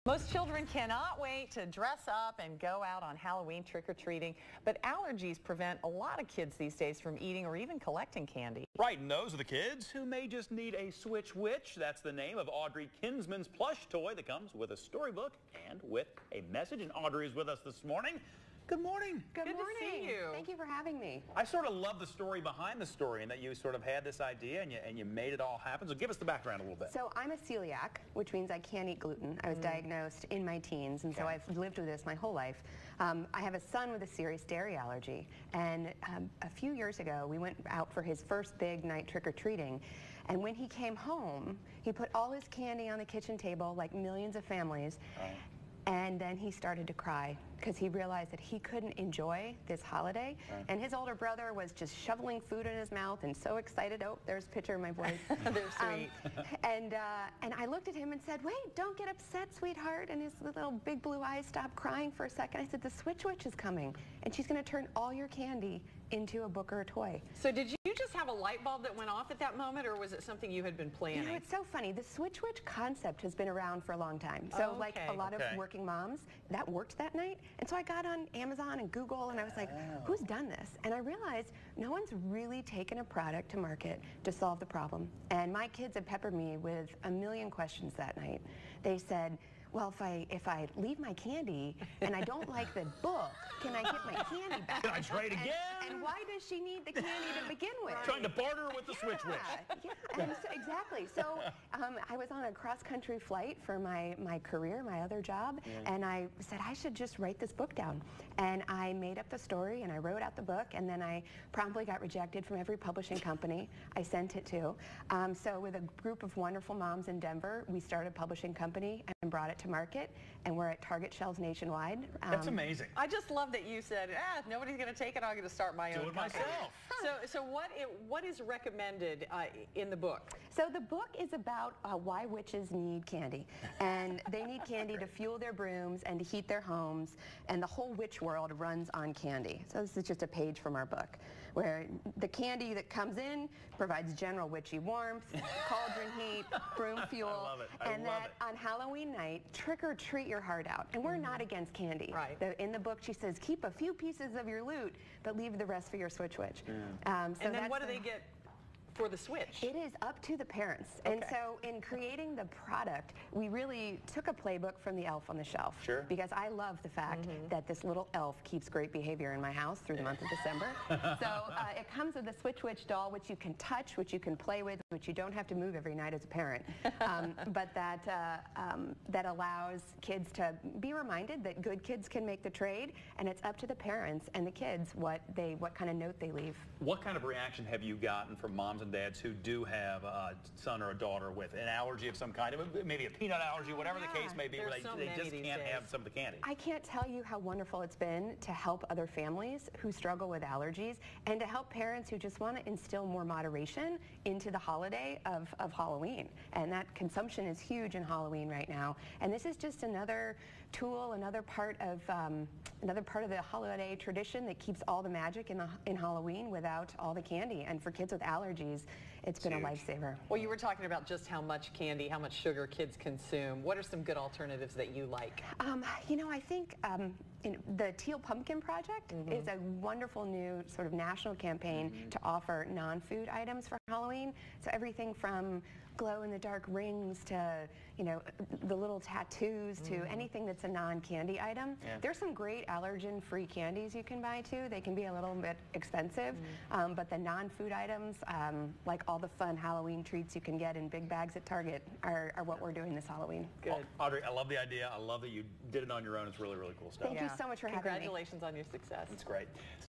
Most children cannot wait to dress up and go out on Halloween trick-or-treating, but allergies prevent a lot of kids these days from eating or even collecting candy. Right, and those are the kids who may just need a Switch Witch. That's the name of Audrey Kinsman's plush toy that comes with a storybook and with a message. And Audrey is with us this morning. Good morning. Good morning. to see you. Thank you for having me. I sort of love the story behind the story and that you sort of had this idea and you made it all happen. So give us the background a little bit. So I'm a celiac, which means I can't eat gluten. I was diagnosed in my teens, and so I've lived with this my whole life. I have a son with a serious dairy allergy, and a few years ago we went out for his first big night trick-or-treating, and when he came home, he put all his candy on the kitchen table like millions of families. And then he started to cry because he realized that he couldn't enjoy this holiday. And his older brother was just shoveling food in his mouth and so excited. Oh, there's a picture of my boys. They're sweet. And I looked at him and said, wait, don't get upset, sweetheart. And his little big blue eyes stopped crying for a second. I said, the Switch Witch is coming, and she's going to turn all your candy into a book or a toy. So did you just have a light bulb that went off at that moment, or was it something you had been planning? You know, it's so funny. The Switch Witch concept has been around for a long time. So like a lot of working moms, that worked that night. And so I got on Amazon and Google, and I was like, who's done this? And I realized no one's really taken a product to market to solve the problem. And my kids had peppered me with a million questions that night. They said, well, if I leave my candy and I don't like the book, can I get my candy back? Can I trade again? And why does she need the candy to begin with? Trying to barter with the Switch Witch. Yeah, and so, exactly. So I was on a cross-country flight for my career, my other job, and I said I should just write this book down. And I made up the story, and I wrote out the book, and then I promptly got rejected from every publishing company I sent it to. So with a group of wonderful moms in Denver, we started a publishing company and brought it to market, and we're at Target shelves nationwide. That's amazing. I just love that you said, nobody's going to take it, I'm going to start my own company. So what is recommended in the book? So the book is about why witches need candy. And they need candy to fuel their brooms and to heat their homes, and the whole witch world runs on candy. So this is just a page from our book, where the candy that comes in provides general witchy warmth, cauldron heat, broom fuel, and that on Halloween night, trick or treat your heart out. And we're not against candy. Right. In the book, she says, keep a few pieces of your loot, but leave the rest for your Switch Witch. So and then what do they get for the Switch? It is up to the parents. And so in creating the product, we really took a playbook from the elf on the shelf. Sure. Because I love the fact that this little elf keeps great behavior in my house through the month of December. So it comes with a Switch Witch doll, which you can touch, which you can play with, which you don't have to move every night as a parent. But that allows kids to be reminded that good kids can make the trade, and it's up to the parents and the kids what kind of note they leave. What kind of reaction have you gotten from moms and dads who do have a son or a daughter with an allergy of some kind, maybe a peanut allergy, whatever the case may be, where they just can't have some of the candy? I can't tell you how wonderful it's been to help other families who struggle with allergies, and to help parents who just want to instill more moderation into the holiday of Halloween. And that consumption is huge in Halloween right now. And this is just another tool, another part of the holiday tradition that keeps all the magic in Halloween without all the candy. And for kids with allergies, it's been a lifesaver. Well, you were talking about just how much candy, how much sugar kids consume. What are some good alternatives that you like? You know, I think the Teal Pumpkin Project is a wonderful new sort of national campaign to offer non-food items for Halloween. So everything from glow-in-the-dark rings to, you know, the little tattoos to anything that's a non-candy item. There's some great allergen-free candies you can buy too. They can be a little bit expensive, but the non-food items, like all the fun Halloween treats you can get in big bags at Target, are what we're doing this Halloween. Good. Well, Audrey, I love the idea. I love that you did it on your own. It's really, really cool stuff. Thank you so much for having me. Congratulations on your success. It's great.